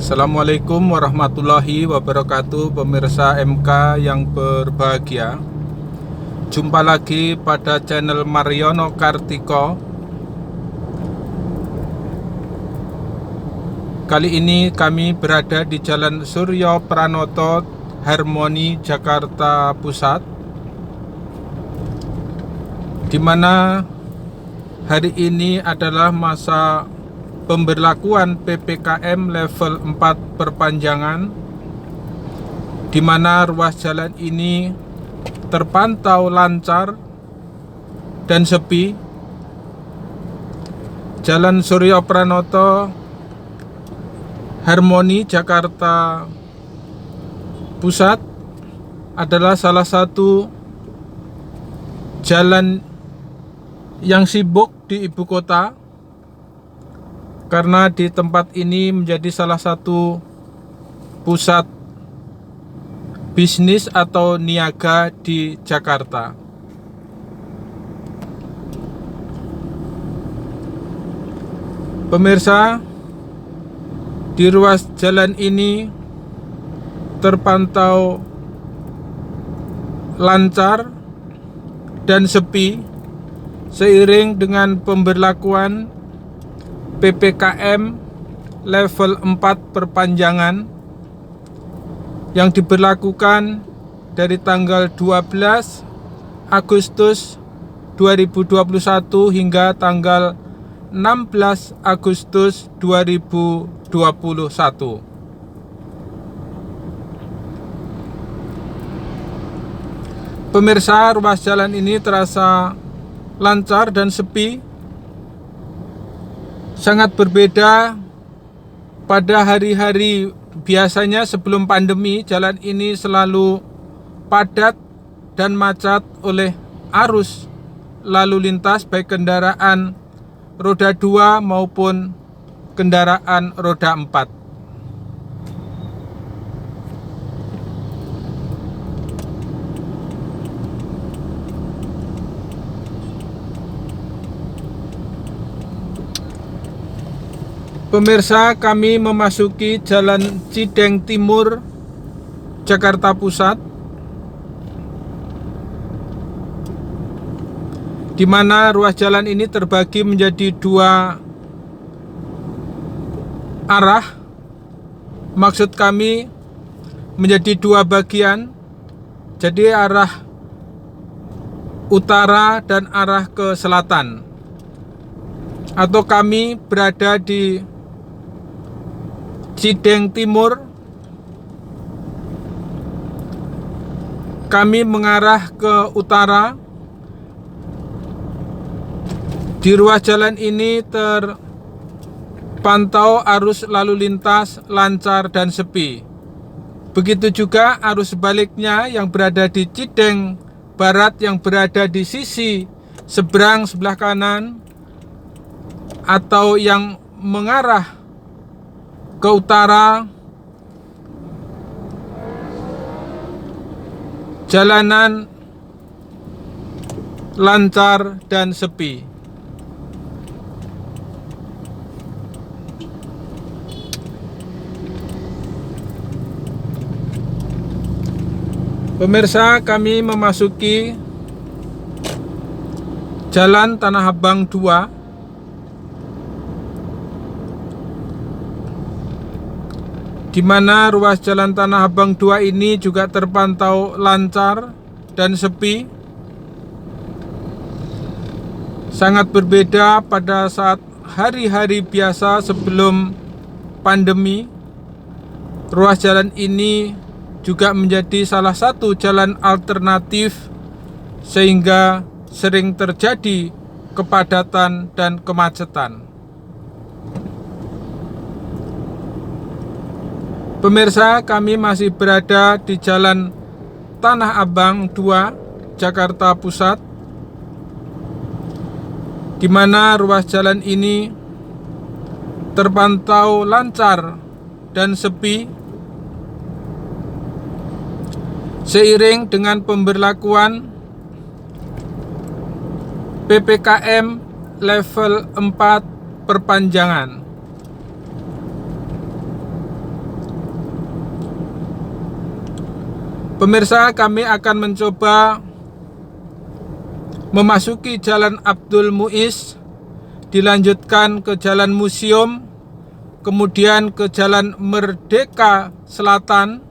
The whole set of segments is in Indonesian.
Assalamualaikum warahmatullahi wabarakatuh, pemirsa MK yang berbahagia. Jumpa lagi pada channel Mariono Kartiko. Kali ini kami berada di Jalan Suryo Pranoto, Harmoni, Jakarta Pusat, di mana hari ini adalah masa pemberlakuan PPKM level 4 perpanjangan, di mana ruas jalan ini terpantau lancar dan sepi. Jalan Suryo Pranoto, Harmoni, Jakarta Pusat adalah salah satu jalan yang sibuk di ibu kota, karena di tempat ini menjadi salah satu pusat bisnis atau niaga di Jakarta. Pemirsa, di ruas jalan ini terpantau lancar dan sepi seiring dengan pemberlakuan PPKM level 4 perpanjangan yang diberlakukan dari tanggal 12 Agustus 2021 hingga tanggal 16 Agustus 2021. Pemirsa, ruas jalan ini terasa lancar dan sepi, sangat berbeda pada hari-hari biasanya. Sebelum pandemi, jalan ini selalu padat dan macet oleh arus lalu lintas, baik kendaraan roda 2 maupun kendaraan roda 4. Pemirsa, kami memasuki Jalan Cideng Timur, Jakarta Pusat, di mana ruas jalan ini terbagi menjadi dua arah. Maksud kami menjadi dua bagian, jadi arah utara dan arah ke selatan. Atau kami berada di Cideng Timur, kami mengarah ke utara. Di ruas jalan ini terpantau arus lalu lintas lancar dan sepi. Begitu juga arus sebaliknya yang berada di Cideng Barat, yang berada di sisi seberang sebelah kanan atau yang mengarah ke utara, jalanan lancar dan sepi. Pemirsa, kami memasuki Jalan Tanah Abang 2, di mana ruas Jalan Tanah Abang 2 ini juga terpantau lancar dan sepi. Sangat berbeda pada saat hari-hari biasa sebelum pandemi. Ruas jalan ini juga menjadi salah satu jalan alternatif, sehingga sering terjadi kepadatan dan kemacetan. Pemirsa, kami masih berada di Jalan Tanah Abang 2, Jakarta Pusat, di mana ruas jalan ini terpantau lancar dan sepi seiring dengan pemberlakuan PPKM level 4 perpanjangan. Pemirsa, kami akan mencoba memasuki Jalan Abdul Muiz, dilanjutkan ke Jalan Museum, kemudian ke Jalan Merdeka Selatan,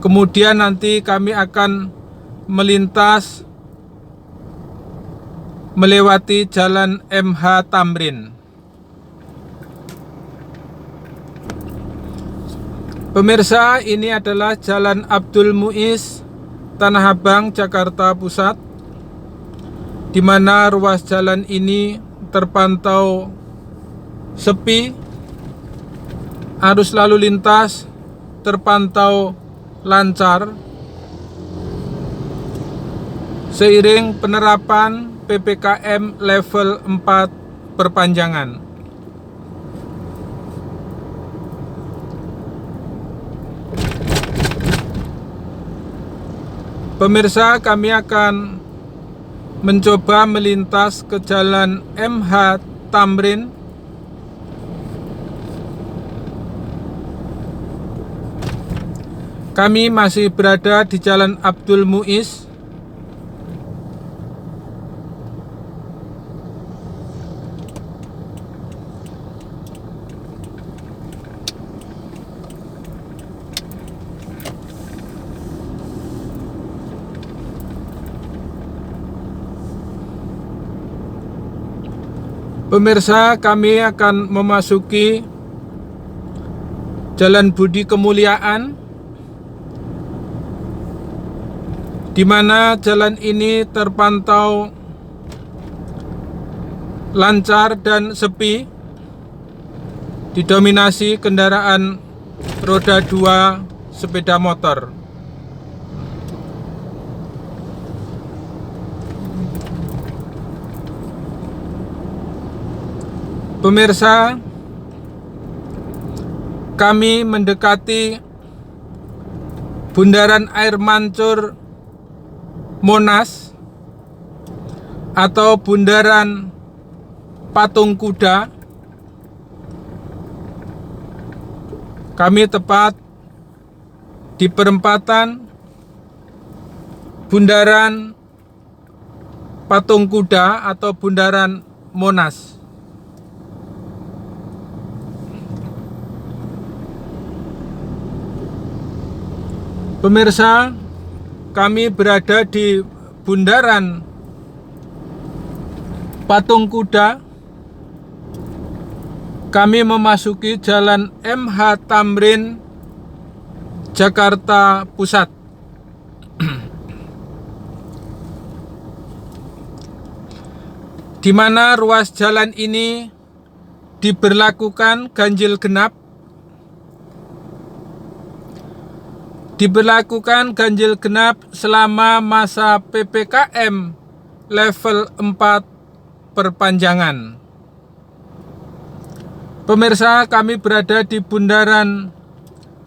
kemudian nanti kami akan melintas melewati Jalan MH Tamrin. Pemirsa, ini adalah Jalan Abdul Muiz, Tanah Abang, Jakarta Pusat, di mana ruas jalan ini terpantau sepi, arus lalu lintas terpantau lancar, seiring penerapan PPKM level 4 perpanjangan. Pemirsa, kami akan mencoba melintas ke Jalan MH Tamrin, kami masih berada di Jalan Abdul Muiz. Pemirsa, kami akan memasuki Jalan Budi Kemuliaan, di mana jalan ini terpantau lancar dan sepi, didominasi kendaraan roda 2 sepeda motor. Pemirsa, kami mendekati Bundaran Air Mancur Monas atau Bundaran Patung Kuda. Kami tepat di perempatan Bundaran Patung Kuda atau Bundaran Monas. Pemirsa, kami berada di Bundaran Patung Kuda. Kami memasuki Jalan MH Tamrin, Jakarta Pusat. Di mana ruas jalan ini diberlakukan ganjil genap. Diberlakukan ganjil genap selama masa PPKM level 4 perpanjangan. Pemirsa, kami berada di Bundaran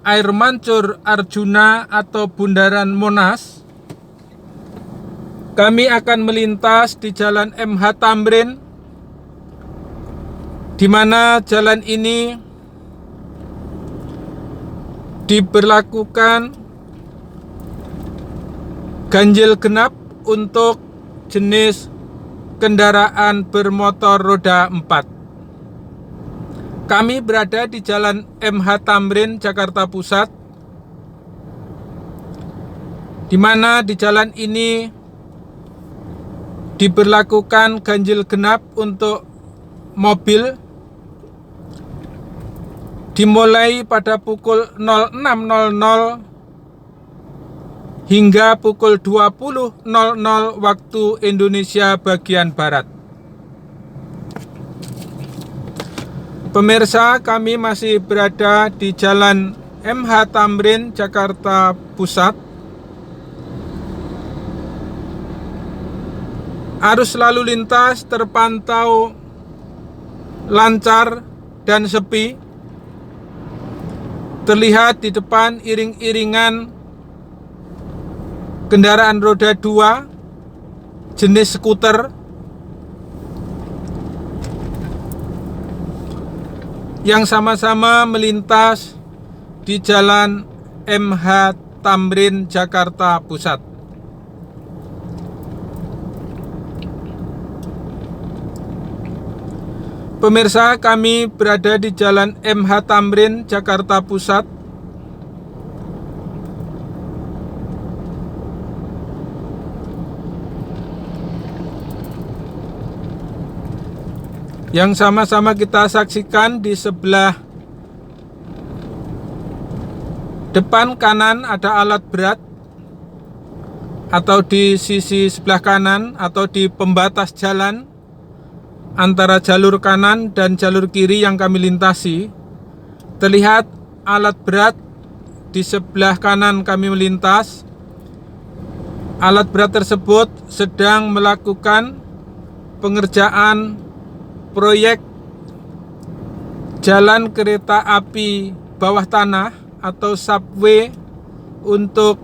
Air Mancur Arjuna atau Bundaran Monas. Kami akan melintas di Jalan MH Tamrin, di mana jalan ini diberlakukan ganjil genap untuk jenis kendaraan bermotor roda 4. Kami berada di Jalan MH Tamrin, Jakarta Pusat, di mana di jalan ini diberlakukan ganjil genap untuk mobil dimulai pada pukul 06.00 hingga pukul 20.00 waktu Indonesia bagian Barat. Pemirsa, kami masih berada di Jalan MH Tamrin, Jakarta Pusat. Arus lalu lintas terpantau lancar dan sepi. Terlihat di depan iring-iringan kendaraan roda 2 jenis skuter yang sama-sama melintas di Jalan MH Tamrin, Jakarta Pusat. Pemirsa, kami berada di Jalan MH Tamrin, Jakarta Pusat. Yang sama-sama kita saksikan di sebelah depan kanan ada alat berat, atau di sisi sebelah kanan atau di pembatas jalan antara jalur kanan dan jalur kiri yang kami lintasi. Terlihat alat berat di sebelah kanan kami melintas. Alat berat tersebut sedang melakukan pengerjaan proyek jalan kereta api bawah tanah atau subway untuk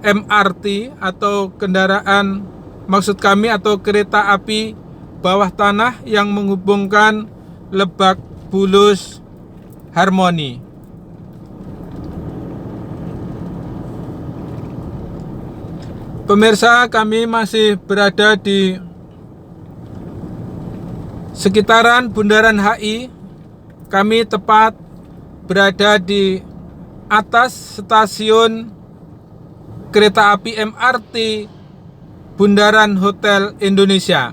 MRT atau kendaraan, maksud kami, atau kereta api bawah tanah yang menghubungkan Lebak Bulus Harmoni. Pemirsa, kami masih berada di sekitaran Bundaran HI. Kami tepat berada di atas stasiun kereta api MRT Bundaran Hotel Indonesia,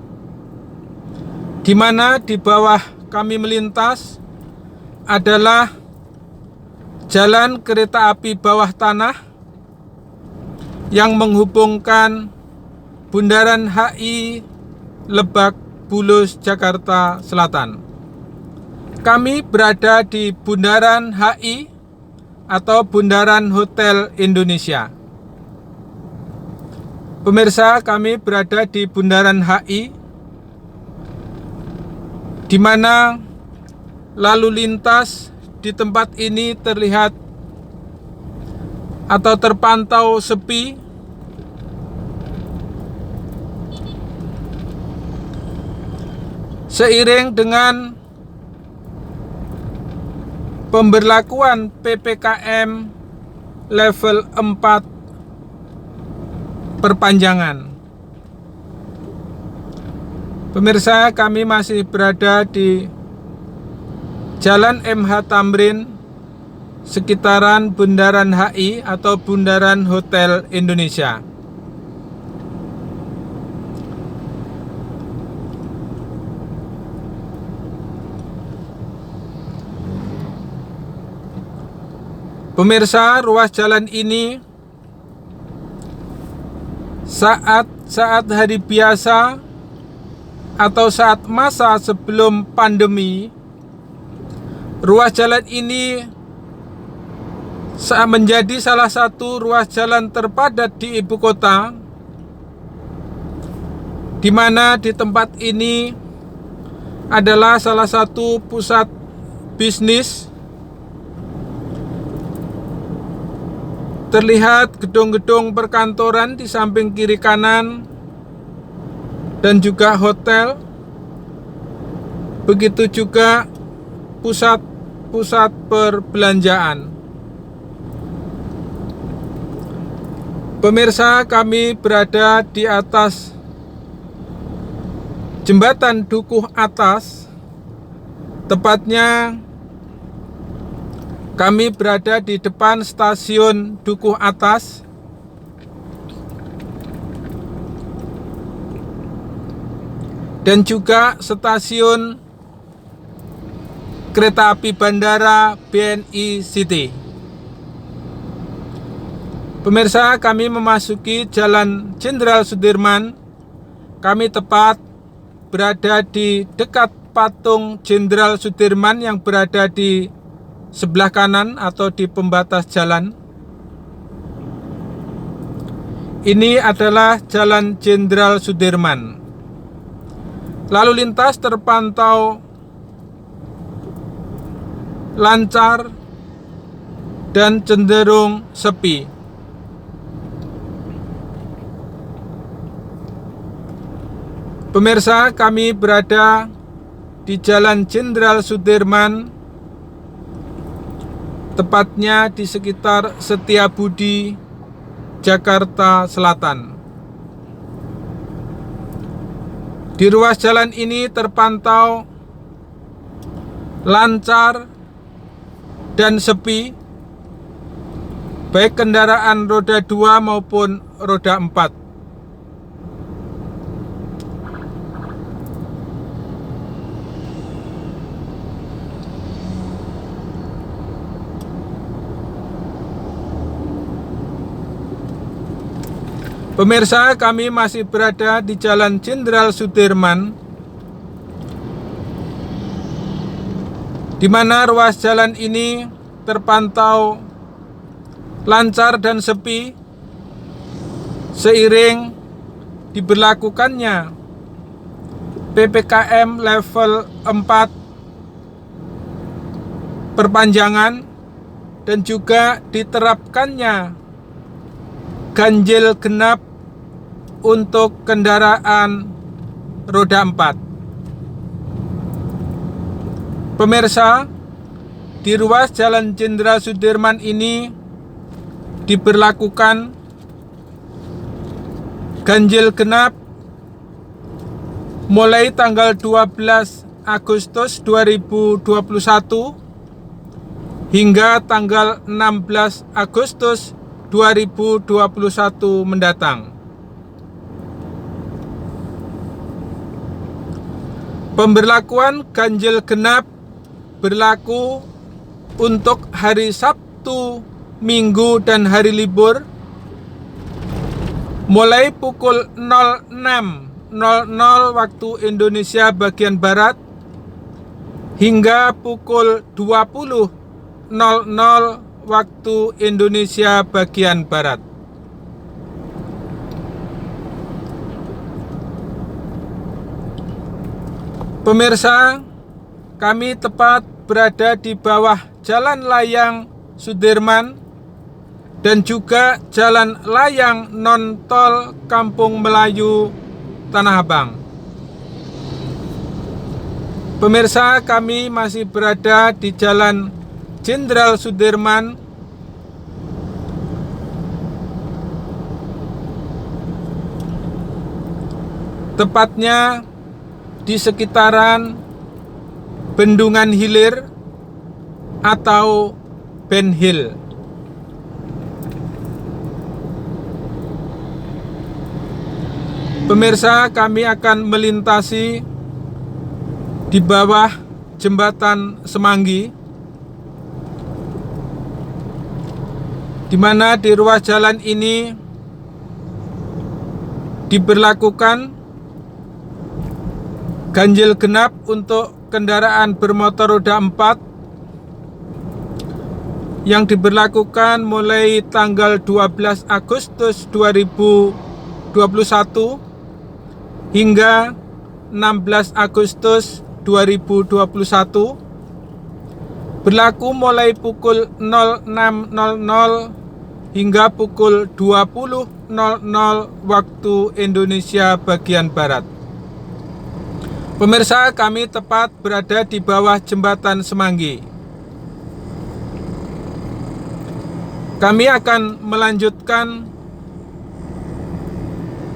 di mana di bawah kami melintas adalah jalan kereta api bawah tanah yang menghubungkan Bundaran HI Lebak Bulus, Jakarta Selatan. Kami berada di Bundaran HI atau Bundaran Hotel Indonesia. Pemirsa, kami berada di Bundaran HI, di mana lalu lintas di tempat ini terlihat atau terpantau sepi. Seiring dengan pemberlakuan PPKM level 4 perpanjangan. Pemirsa, kami masih berada di Jalan MH Tamrin, sekitaran Bundaran HI atau Bundaran Hotel Indonesia. Pemirsa, ruas jalan ini saat hari biasa atau saat masa sebelum pandemi, ruas jalan ini menjadi salah satu ruas jalan terpadat di ibu kota, di mana di tempat ini adalah salah satu pusat bisnis. Terlihat gedung-gedung perkantoran di samping kiri kanan dan juga hotel. Begitu juga pusat-pusat perbelanjaan. Pemirsa, kami berada di atas jembatan Dukuh Atas. Tepatnya kami berada di depan stasiun Dukuh Atas. Dan juga stasiun kereta api bandara BNI City. Pemirsa, kami memasuki Jalan Jenderal Sudirman. Kami tepat berada di dekat patung Jenderal Sudirman yang berada di sebelah kanan atau di pembatas jalan. Ini adalah Jalan Jenderal Sudirman. Lalu lintas terpantau lancar dan cenderung sepi. Pemirsa, kami berada di Jalan Jenderal Sudirman tepatnya di sekitar Setiabudi, Jakarta Selatan. Di ruas jalan ini terpantau lancar dan sepi, baik kendaraan roda 2 maupun roda 4. Pemirsa, kami masih berada di Jalan Jenderal Sudirman, di mana ruas jalan ini terpantau lancar dan sepi seiring diberlakukannya PPKM level 4 perpanjangan dan juga diterapkannya ganjil genap untuk kendaraan roda 4. Pemirsa, di ruas Jalan Jenderal Sudirman ini diberlakukan ganjil genap mulai tanggal 12 Agustus 2021 hingga tanggal 16 Agustus 2021 mendatang. Pemberlakuan ganjil genap berlaku untuk hari Sabtu, Minggu, dan hari libur mulai pukul 06.00 waktu Indonesia bagian Barat hingga pukul 20.00 waktu Indonesia bagian Barat. Pemirsa, kami tepat berada di bawah Jalan Layang Sudirman dan juga Jalan Layang non-tol Kampung Melayu Tanah Abang. Pemirsa, kami masih berada di Jalan Jenderal Sudirman, tepatnya di sekitaran Bendungan Hilir atau Ben Hill. Pemirsa, kami akan melintasi di bawah jembatan Semanggi, di mana di ruas jalan ini diberlakukan ganjil genap untuk kendaraan bermotor roda 4 yang diberlakukan mulai tanggal 12 Agustus 2021 hingga 16 Agustus 2021, berlaku mulai pukul 06.00 hingga pukul 20.00 waktu Indonesia bagian Barat. Pemirsa, kami tepat berada di bawah jembatan Semanggi. Kami akan melanjutkan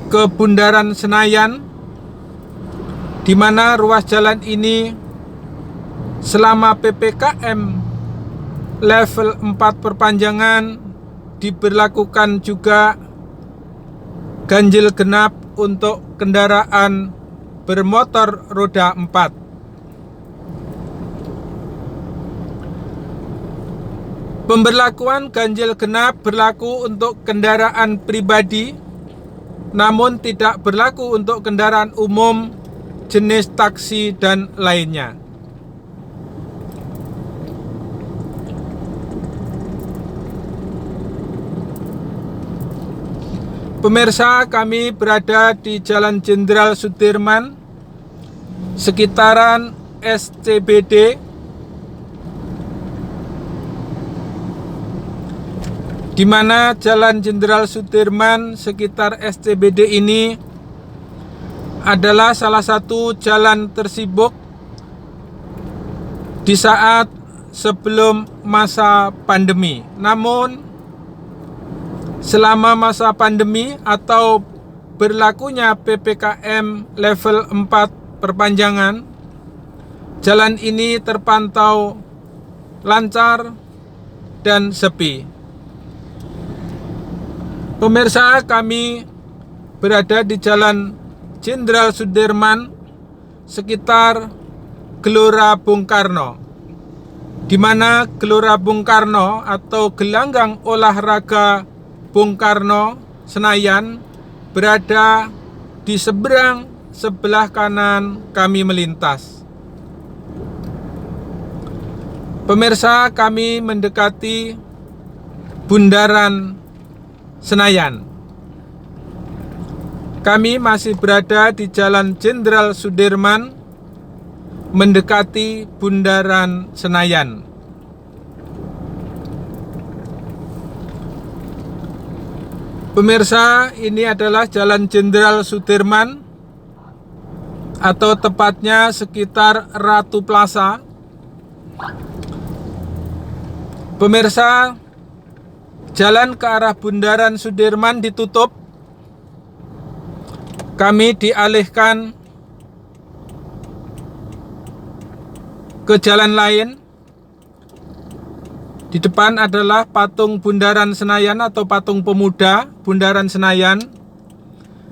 ke Bundaran Senayan, di mana ruas jalan ini selama PPKM level 4 perpanjangan diberlakukan juga ganjil genap untuk kendaraan bermotor roda 4. Pemberlakuan ganjil genap berlaku untuk kendaraan pribadi, namun tidak berlaku untuk kendaraan umum, jenis taksi, dan lainnya. Pemirsa, kami berada di Jalan Jenderal Sudirman, sekitaran SCBD, di mana Jalan Jenderal Sudirman sekitar SCBD ini adalah salah satu jalan tersibuk di saat sebelum masa pandemi. Namun selama masa pandemi atau berlakunya PPKM level 4 perpanjangan, jalan ini terpantau lancar dan sepi. Pemirsa, kami berada di Jalan Jenderal Sudirman sekitar Gelora Bung Karno, di mana Gelora Bung Karno atau gelanggang olahraga Bung Karno Senayan berada di sebelah kanan kami melintas. Pemirsa, kami mendekati Bundaran Senayan. Kami masih berada di Jalan Jenderal Sudirman mendekati Bundaran Senayan. Pemirsa, ini adalah Jalan Jenderal Sudirman atau tepatnya sekitar Ratu Plaza. Pemirsa, jalan ke arah Bundaran Sudirman ditutup. Kami dialihkan ke jalan lain. Di depan adalah patung Bundaran Senayan atau patung pemuda Bundaran Senayan.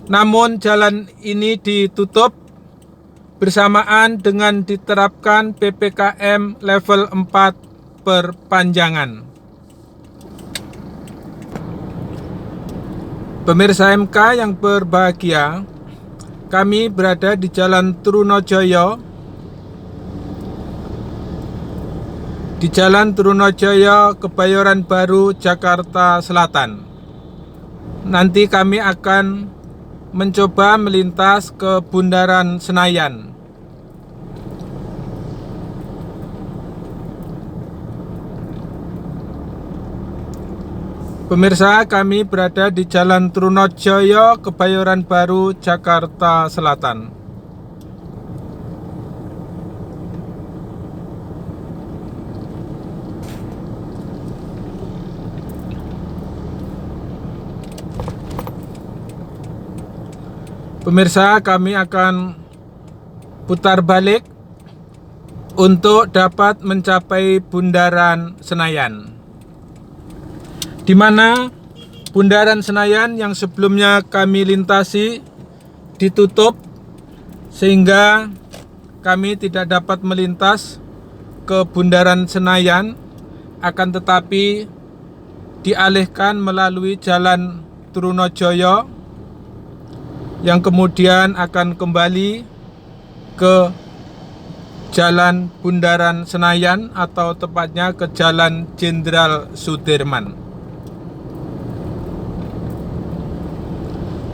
Namun jalan ini ditutup bersamaan dengan diterapkan PPKM level 4 perpanjangan. Pemirsa MK yang berbahagia, kami berada di Jalan Trunojoyo. Di Jalan Trunojoyo, Kebayoran Baru, Jakarta Selatan. Nanti kami akan mencoba melintas ke Bundaran Senayan. Pemirsa, kami berada di Jalan Trunojoyo, Kebayoran Baru, Jakarta Selatan. Pemirsa, kami akan putar balik untuk dapat mencapai Bundaran Senayan, di mana Bundaran Senayan yang sebelumnya kami lintasi ditutup sehingga kami tidak dapat melintas ke Bundaran Senayan, akan tetapi dialihkan melalui Jalan Trunojoyo yang kemudian akan kembali ke Jalan Bundaran Senayan atau tepatnya ke Jalan Jenderal Sudirman.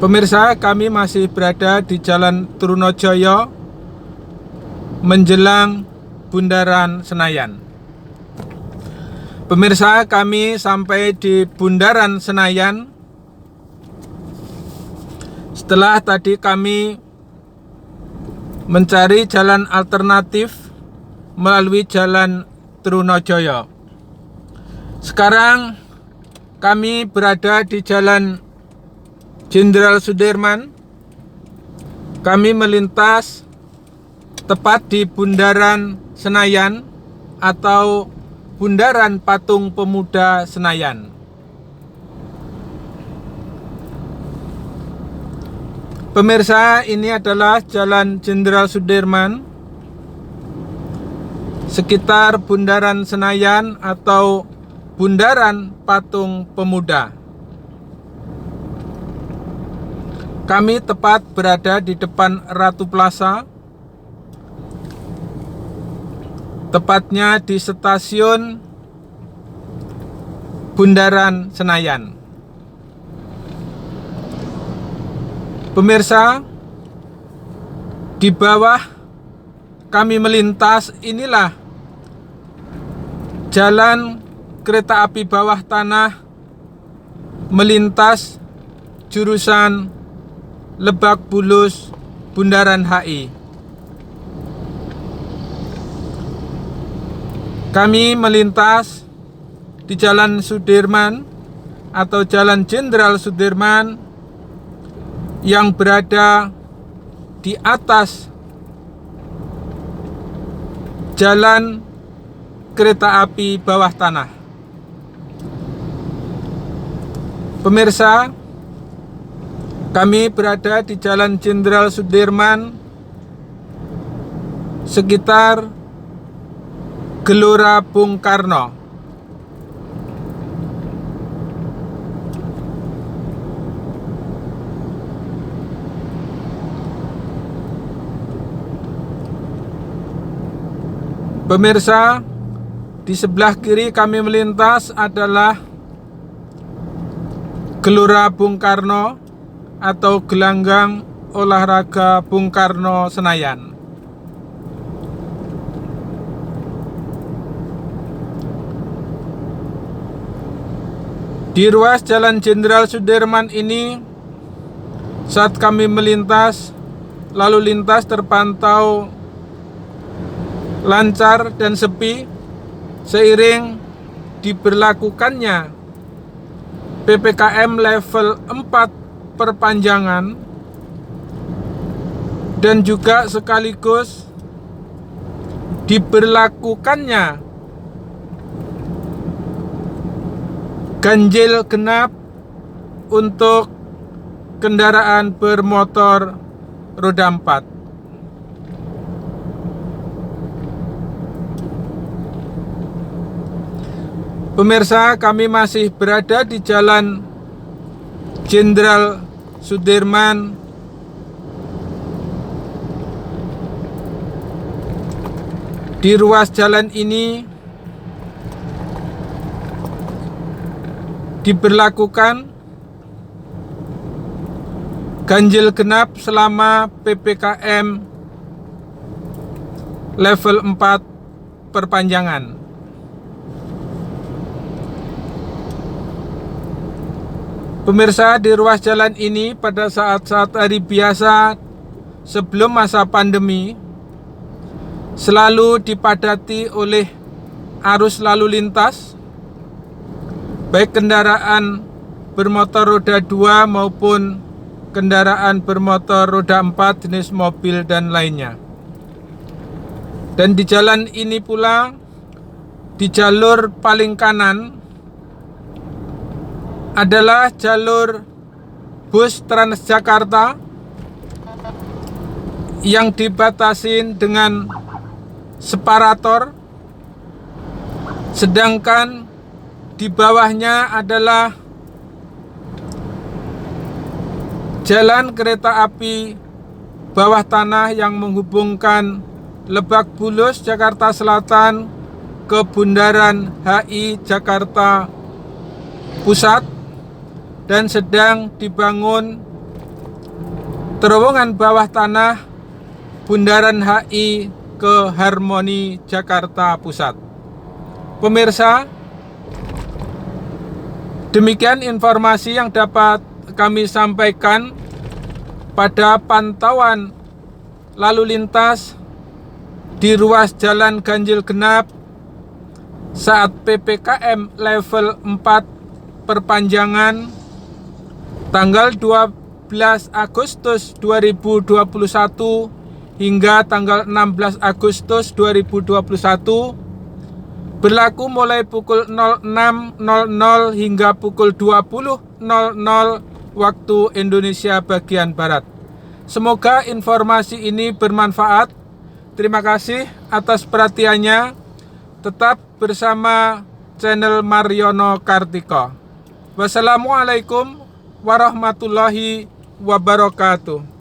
Pemirsa, kami masih berada di Jalan Trunojoyo menjelang Bundaran Senayan. Pemirsa, kami sampai di Bundaran Senayan setelah tadi kami mencari jalan alternatif melalui Jalan Trunojoyo. Sekarang kami berada di Jalan Jenderal Sudirman. Kami melintas tepat di Bundaran Senayan atau Bundaran Patung Pemuda Senayan. Pemirsa, ini adalah Jalan Jenderal Sudirman sekitar Bundaran Senayan atau Bundaran Patung Pemuda. Kami tepat berada di depan Ratu Plaza, tepatnya di stasiun Bundaran Senayan. Pemirsa, di bawah kami melintas inilah jalan kereta api bawah tanah melintas jurusan Lebak Bulus Bundaran HI. Kami melintas di Jalan Sudirman atau Jalan Jenderal Sudirman yang berada di atas jalan kereta api bawah tanah. Pemirsa, kami berada di Jalan Jenderal Sudirman sekitar Gelora Bung Karno. Pemirsa, di sebelah kiri kami melintas adalah Gelora Bung Karno atau Gelanggang Olahraga Bung Karno Senayan. Di ruas Jalan Jenderal Sudirman ini, saat kami melintas, lalu lintas terpantau lancar dan sepi seiring diberlakukannya PPKM level 4 perpanjangan dan juga sekaligus diberlakukannya ganjil genap untuk kendaraan bermotor roda 4. Pemirsa, kami masih berada di Jalan Jenderal Sudirman di ruas jalan ini diberlakukan ganjil genap selama PPKM level 4 perpanjangan. Pemirsa, di ruas jalan ini pada saat-saat hari biasa sebelum masa pandemi selalu dipadati oleh arus lalu lintas, baik kendaraan bermotor roda 2 maupun kendaraan bermotor roda 4 jenis mobil dan lainnya. Dan di jalan ini pula, di jalur paling kanan adalah jalur bus Transjakarta yang dibatasin dengan separator, sedangkan di bawahnya adalah jalan kereta api bawah tanah yang menghubungkan Lebak Bulus, Jakarta Selatan ke Bundaran HI Jakarta Pusat, dan sedang dibangun terowongan bawah tanah Bundaran HI ke Harmoni Jakarta Pusat. Pemirsa, demikian informasi yang dapat kami sampaikan pada pantauan lalu lintas di ruas jalan ganjil genap saat PPKM level 4 perpanjangan tanggal 12 Agustus 2021 hingga tanggal 16 Agustus 2021, berlaku mulai pukul 06.00 hingga pukul 20.00 waktu Indonesia bagian Barat. Semoga informasi ini bermanfaat. Terima kasih atas perhatiannya. Tetap bersama channel Mariono Kartiko. Wassalamualaikum warahmatullahi wabarakatuh.